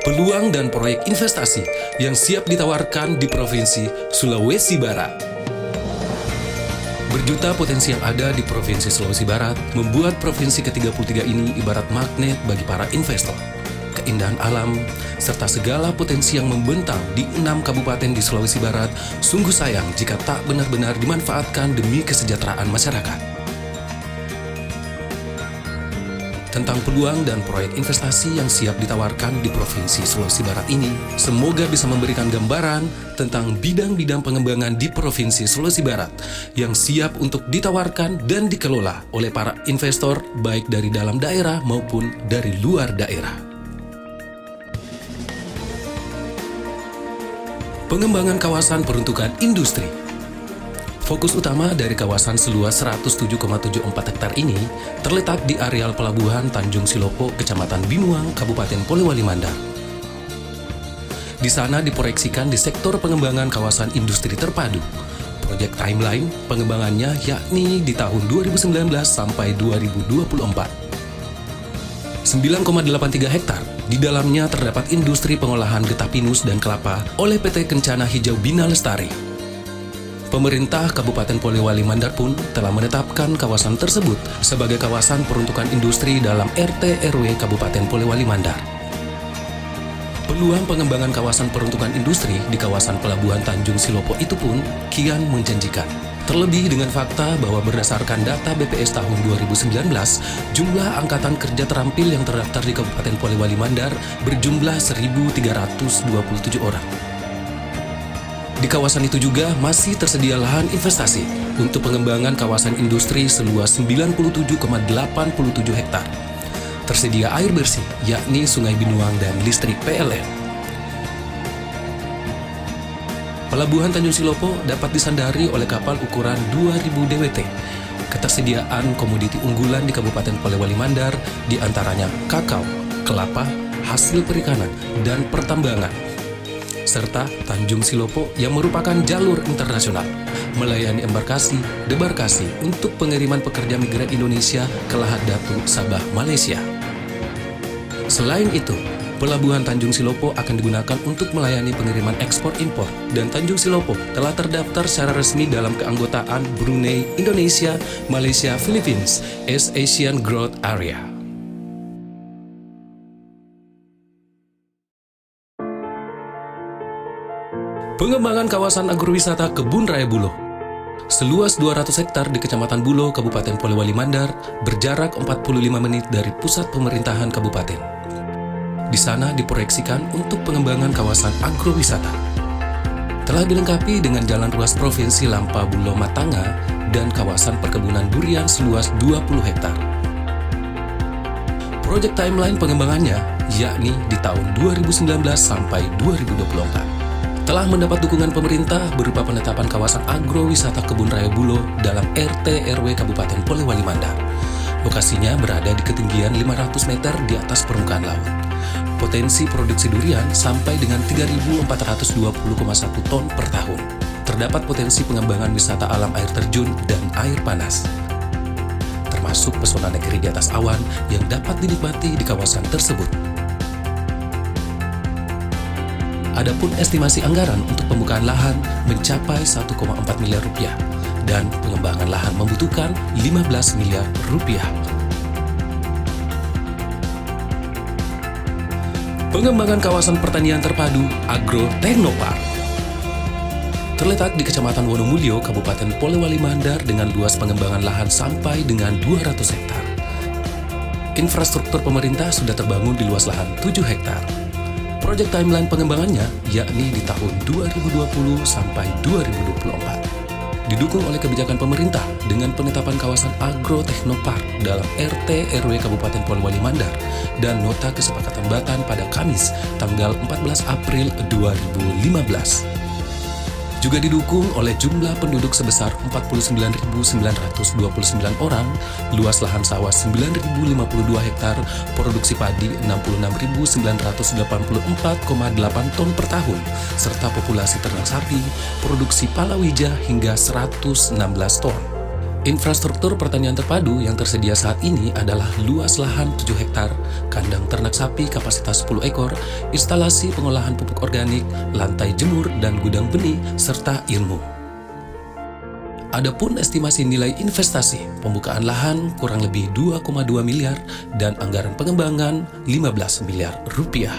peluang dan proyek investasi yang siap ditawarkan di Provinsi Sulawesi Barat. Berjuta potensi yang ada di Provinsi Sulawesi Barat membuat provinsi ke-33 ini ibarat magnet bagi para investor. Keindahan alam, serta segala potensi yang membentang di 6 kabupaten di Sulawesi Barat sungguh sayang jika tak benar-benar dimanfaatkan demi kesejahteraan masyarakat. Tentang peluang dan proyek investasi yang siap ditawarkan di Provinsi Sulawesi Barat ini, semoga bisa memberikan gambaran tentang bidang-bidang pengembangan di Provinsi Sulawesi Barat yang siap untuk ditawarkan dan dikelola oleh para investor baik dari dalam daerah maupun dari luar daerah. Pengembangan kawasan peruntukan industri. Fokus utama dari kawasan seluas 107,74 hektar ini terletak di areal pelabuhan Tanjung Silopo, Kecamatan Binuang, Kabupaten Polewali Mandar. Di sana diproyeksikan di sektor pengembangan kawasan industri terpadu. Proyek timeline pengembangannya yakni di tahun 2019 sampai 2024. 9,83 hektar, di dalamnya terdapat industri pengolahan getah pinus dan kelapa oleh PT Kencana Hijau Bina Lestari. Pemerintah Kabupaten Polewali Mandar pun telah menetapkan kawasan tersebut sebagai kawasan peruntukan industri dalam RT RW Kabupaten Polewali Mandar. Peluang pengembangan kawasan peruntukan industri di kawasan pelabuhan Tanjung Silopo itu pun kian menjanjikan. Terlebih dengan fakta bahwa berdasarkan data BPS tahun 2019, jumlah angkatan kerja terampil yang terdaftar di Kabupaten Polewali Mandar berjumlah 1.327 orang. Di kawasan itu juga masih tersedia lahan investasi untuk pengembangan kawasan industri seluas 97,87 hektar. Tersedia air bersih, yakni Sungai Binuang dan listrik PLN. Pelabuhan Tanjung Silopo dapat disandari oleh kapal ukuran 2000 DWT. Ketersediaan komoditi unggulan di Kabupaten Polewali Mandar diantaranya kakao, kelapa, hasil perikanan, dan pertambangan, serta Tanjung Silopo yang merupakan jalur internasional, melayani embarkasi, debarkasi untuk pengiriman pekerja migran Indonesia ke Lahad Datu, Sabah, Malaysia. Selain itu, Pelabuhan Tanjung Silopo akan digunakan untuk melayani pengiriman ekspor-impor, dan Tanjung Silopo telah terdaftar secara resmi dalam keanggotaan Brunei, Indonesia, Malaysia, Philippines, East Asian Growth Area. Pengembangan kawasan agrowisata Kebun Raya Bulo. Seluas 200 hektar di Kecamatan Bulo, Kabupaten Polewali Mandar, berjarak 45 menit dari pusat pemerintahan kabupaten. Di sana diproyeksikan untuk pengembangan kawasan agrowisata. Telah dilengkapi dengan jalan ruas provinsi Lampa Bulo Matanga dan kawasan perkebunan durian seluas 20 hektar. Proyek timeline pengembangannya yakni di tahun 2019 sampai 2024. Telah mendapat dukungan pemerintah berupa penetapan kawasan agrowisata Kebun Raya Bulo dalam RT RW Kabupaten Polewali Mandar. Lokasinya berada di ketinggian 500 meter di atas permukaan laut. Potensi produksi durian sampai dengan 3.420,1 ton per tahun. Terdapat potensi pengembangan wisata alam air terjun dan air panas, termasuk pesona negeri di atas awan yang dapat dinikmati di kawasan tersebut. Adapun estimasi anggaran untuk pembukaan lahan mencapai 1,4 miliar rupiah dan pengembangan lahan membutuhkan 15 miliar rupiah. Pengembangan kawasan pertanian terpadu Agro Teknopark terletak di Kecamatan Wonomulyo, Kabupaten Polewali Mandar dengan luas pengembangan lahan sampai dengan 200 hektar. Infrastruktur pemerintah sudah terbangun di luas lahan 7 hektar. Proyek timeline pengembangannya yakni di tahun 2020 sampai 2024. Didukung oleh kebijakan pemerintah dengan penetapan kawasan Agro Teknopark dalam RT RW Kabupaten Polewali Mandar dan nota kesepakatan Batan pada Kamis tanggal 14 April 2015. Juga didukung oleh jumlah penduduk sebesar 49.929 orang, luas lahan sawah 9.052 hektar, produksi padi 66.984,8 ton per tahun, serta populasi ternak sapi, produksi palawija hingga 116 ton. Infrastruktur pertanian terpadu yang tersedia saat ini adalah luas lahan 7 hektar, kandang ternak sapi kapasitas 10 ekor, instalasi pengolahan pupuk organik, lantai jemur dan gudang benih, serta ilmu. Adapun estimasi nilai investasi, pembukaan lahan kurang lebih 2,2 miliar dan anggaran pengembangan 15 miliar rupiah.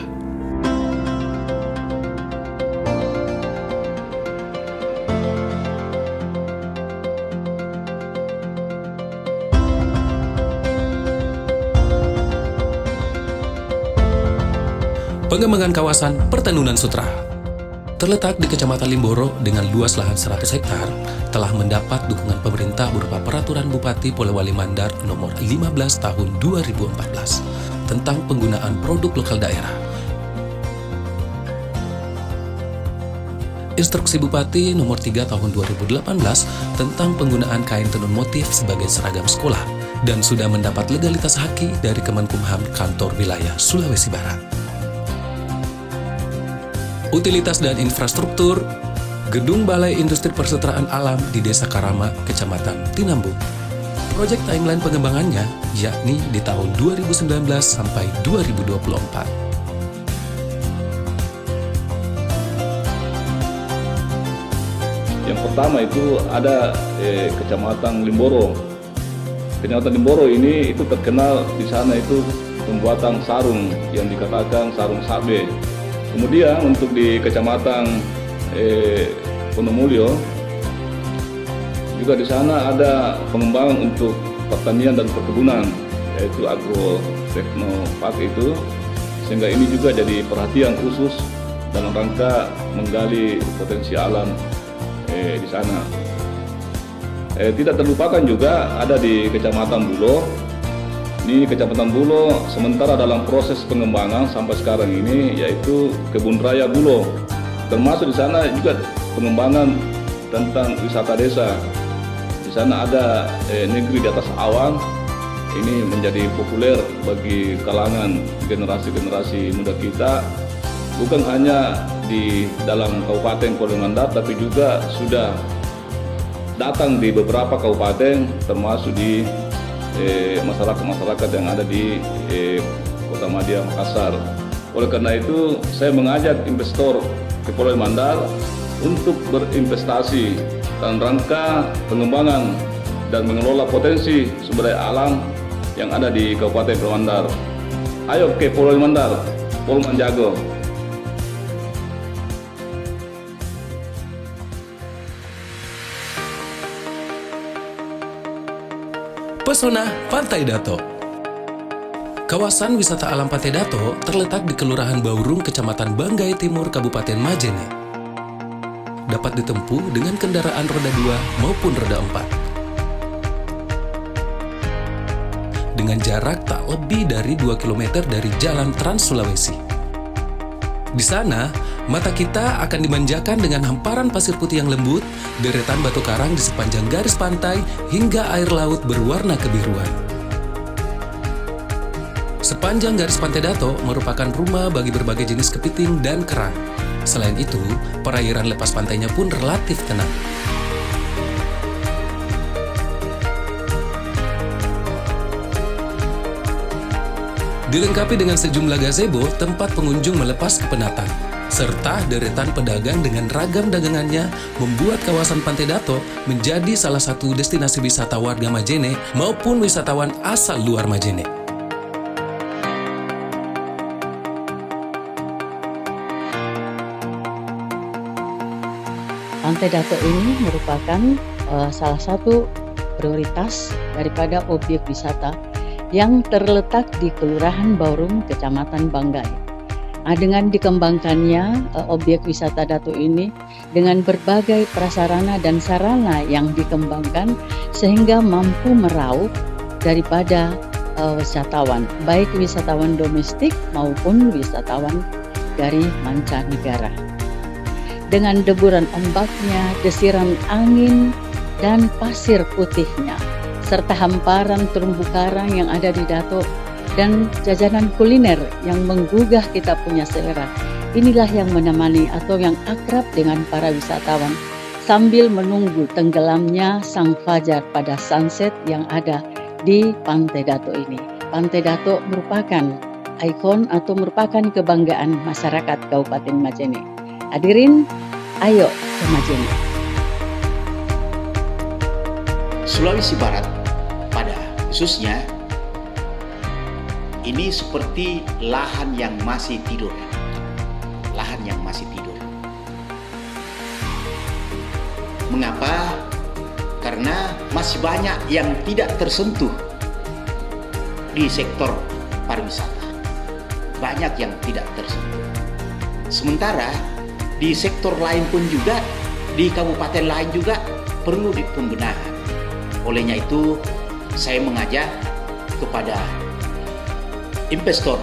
Pengembangan kawasan Pertenunan Sutra terletak di Kecamatan Limboro dengan luas lahan 100 hektar, telah mendapat dukungan pemerintah berupa Peraturan Bupati Polewali Mandar Nomor 15 Tahun 2014 tentang penggunaan produk lokal daerah. Instruksi Bupati Nomor 3 Tahun 2018 tentang penggunaan kain tenun motif sebagai seragam sekolah dan sudah mendapat legalitas haki dari Kemenkumham Kantor Wilayah Sulawesi Barat. Utilitas dan infrastruktur, Gedung Balai Industri Persetaraan Alam di Desa Karama, Kecamatan Tinambung. Proyek timeline pengembangannya yakni di tahun 2019 sampai 2024. Yang pertama itu ada Kecamatan Limboro. Kecamatan Limboro ini itu terkenal di sana itu pembuatan sarung yang dikatakan sarung sabe. Kemudian untuk di Kecamatan Wonomulyo juga di sana ada pengembangan untuk pertanian dan perkebunan, yaitu Agro Teknopark itu, sehingga ini juga jadi perhatian khusus dalam rangka menggali potensi alam di sana. Tidak terlupakan juga ada di Kecamatan Bulo. Ini Kecamatan Bulo sementara dalam proses pengembangan sampai sekarang ini, yaitu Kebun Raya Bulo. Termasuk di sana juga pengembangan tentang wisata desa. Di sana ada negeri di atas awan. Ini menjadi populer bagi kalangan generasi-generasi muda kita, bukan hanya di dalam Kabupaten Polewali Mandar, tapi juga sudah datang di beberapa kabupaten, termasuk di masyarakat-masyarakat yang ada di Kota Madia, Makassar. Oleh karena itu, saya mengajak investor ke Polewali Mandar untuk berinvestasi dalam rangka pengembangan dan mengelola potensi sumber daya alam yang ada di Kabupaten Polewali Mandar. Ayo ke Polewali Mandar, Polman Jago. Pesona Pantai Dato. Kawasan wisata alam Pantai Dato terletak di Kelurahan Baurung, Kecamatan Banggai Timur, Kabupaten Majene. Dapat ditempuh dengan kendaraan roda 2 maupun roda 4. Dengan jarak tak lebih dari 2 km dari Jalan Trans Sulawesi. Di sana, mata kita akan dimanjakan dengan hamparan pasir putih yang lembut, deretan batu karang di sepanjang garis pantai, hingga air laut berwarna kebiruan. Sepanjang garis Pantai Dato merupakan rumah bagi berbagai jenis kepiting dan kerang. Selain itu, perairan lepas pantainya pun relatif tenang. Dilengkapi dengan sejumlah gazebo tempat pengunjung melepas kepenatan, serta deretan pedagang dengan ragam dagangannya membuat kawasan Pantai Dato menjadi salah satu destinasi wisata warga Majene maupun wisatawan asal luar Majene. Pantai Dato ini merupakan salah satu prioritas daripada objek wisata yang terletak di Kelurahan Baurung, Kecamatan Banggai. Dengan dikembangkannya objek wisata Dato ini dengan berbagai prasarana dan sarana yang dikembangkan sehingga mampu meraup daripada wisatawan, baik wisatawan domestik maupun wisatawan dari mancanegara. Dengan deburan ombaknya, desiran angin, dan pasir putihnya, serta hamparan terumbu karang yang ada di Dato, dan jajanan kuliner yang menggugah kita punya selera. Inilah yang menemani atau yang akrab dengan para wisatawan sambil menunggu tenggelamnya sang fajar pada sunset yang ada di Pantai Dato ini. Pantai Dato merupakan ikon atau merupakan kebanggaan masyarakat Kabupaten Majene. Hadirin, ayo ke Majene. Sulawesi Barat pada khususnya ini seperti lahan yang masih tidur. Lahan yang masih tidur. Mengapa? Karena masih banyak yang tidak tersentuh di sektor pariwisata. Banyak yang tidak tersentuh. Sementara di sektor lain pun juga, di kabupaten lain juga perlu pembenahan. Olehnya itu, saya mengajak kepada investor,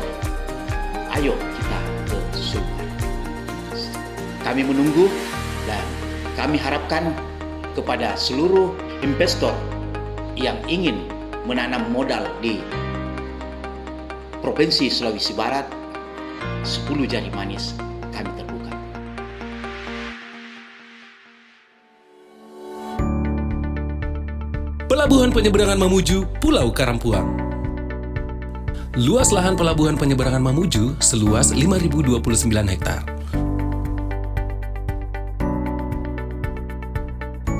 ayo kita ke Sulbar. Kami menunggu dan kami harapkan kepada seluruh investor yang ingin menanam modal di Provinsi Sulawesi Barat, 10 jari manis kami terbuka. Pelabuhan Penyeberangan Mamuju, Pulau Karampuang. Luas lahan Pelabuhan Penyeberangan Mamuju seluas 5.029 hektar.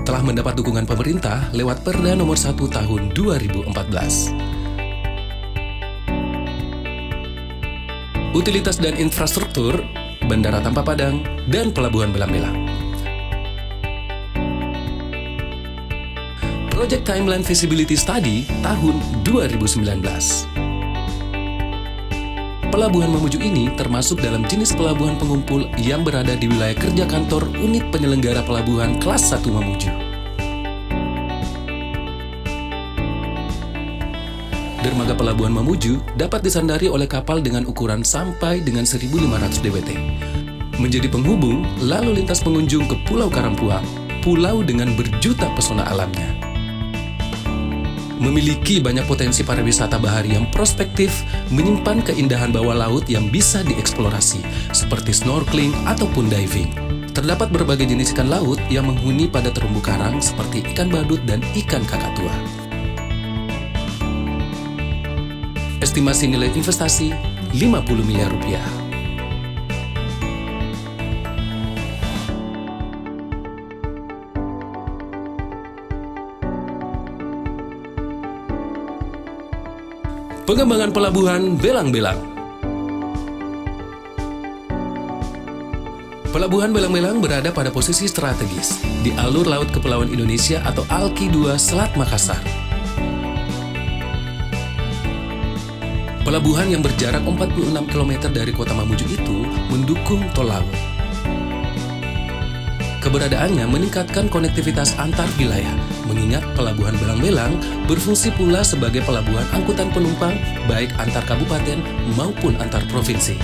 Telah mendapat dukungan pemerintah lewat Perda Nomor 1 Tahun 2014. Utilitas dan infrastruktur, Bandara Tanpa Padang, dan Pelabuhan Belang-Belang. Project Timeline Feasibility Study tahun 2019. Pelabuhan Mamuju ini termasuk dalam jenis pelabuhan pengumpul yang berada di wilayah kerja kantor Unit Penyelenggara Pelabuhan Kelas 1 Mamuju. Dermaga Pelabuhan Mamuju dapat disandari oleh kapal dengan ukuran sampai dengan 1.500 DWT. Menjadi penghubung lalu lintas pengunjung ke Pulau Karampuang, pulau dengan berjuta pesona alamnya. Memiliki banyak potensi pariwisata bahari yang prospektif, menyimpan keindahan bawah laut yang bisa dieksplorasi, seperti snorkeling ataupun diving. Terdapat berbagai jenis ikan laut yang menghuni pada terumbu karang seperti ikan badut dan ikan kakatua. Estimasi nilai investasi 50 miliar rupiah. Pengembangan Pelabuhan Belang-Belang. Pelabuhan Belang-Belang berada pada posisi strategis di alur laut Kepulauan Indonesia atau ALKI 2 Selat Makassar. Pelabuhan yang berjarak 46 km dari kota Mamuju itu mendukung tol laut. Keberadaannya meningkatkan konektivitas antar wilayah, mengingat Pelabuhan Belang-Belang berfungsi pula sebagai pelabuhan angkutan penumpang baik antar kabupaten maupun antar provinsi.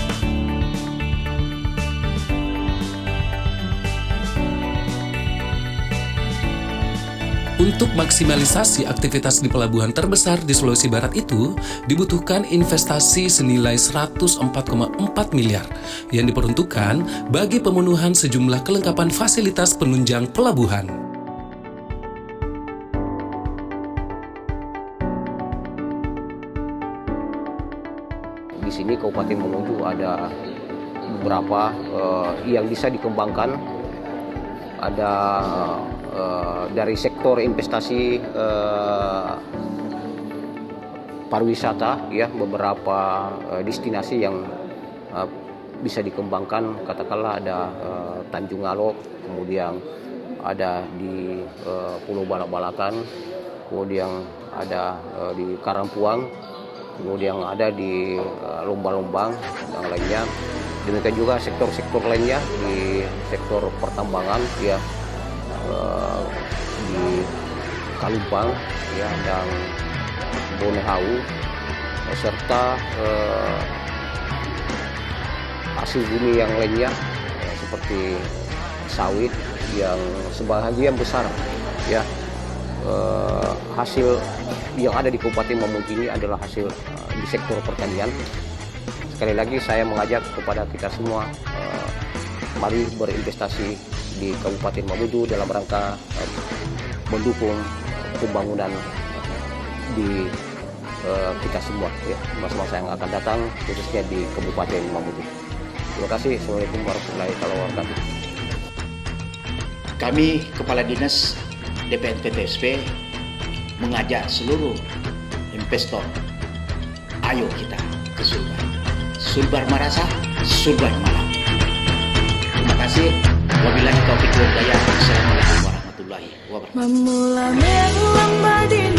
Untuk maksimalisasi aktivitas di pelabuhan terbesar di Sulawesi Barat itu, dibutuhkan investasi senilai 104,4 miliar yang diperuntukkan bagi pemenuhan sejumlah kelengkapan fasilitas penunjang pelabuhan. Di sini Kabupaten Mamuju ada beberapa yang bisa dikembangkan. Ada dari sektor investasi pariwisata, ya, beberapa destinasi yang bisa dikembangkan. Katakanlah ada Tanjung Alok, kemudian ada di Pulau Balak-Balakan, kemudian ada di Karampuang, kemudian ada di Lomba-Lombang dan lainnya. Demikian juga sektor-sektor lainnya di sektor pertambangan, ya, di Kalumpang, ya, dan Bonehau, serta hasil bumi yang lainnya, ya, seperti sawit yang sebagian besar, ya, hasil yang ada di Kabupaten Mamuju ini adalah hasil di sektor pertanian. Sekali lagi saya mengajak kepada kita semua, mari berinvestasi di Kabupaten Mamuju dalam rangka mendukung pembangunan di kita semua ya, masa-masa yang akan datang khususnya di Kabupaten Mamuju. Terima kasih. Assalamualaikum warahmatullahi wabarakatuh. Kami Kepala Dinas DPNPTSP mengajak seluruh investor, ayo kita ke Sulbar. Sulbar Marasa, Sulbar Malam. Terima kasih. Wabillahi taufiq wal hidayah. Assalamualaikum warahmatullahi wabarakatuh.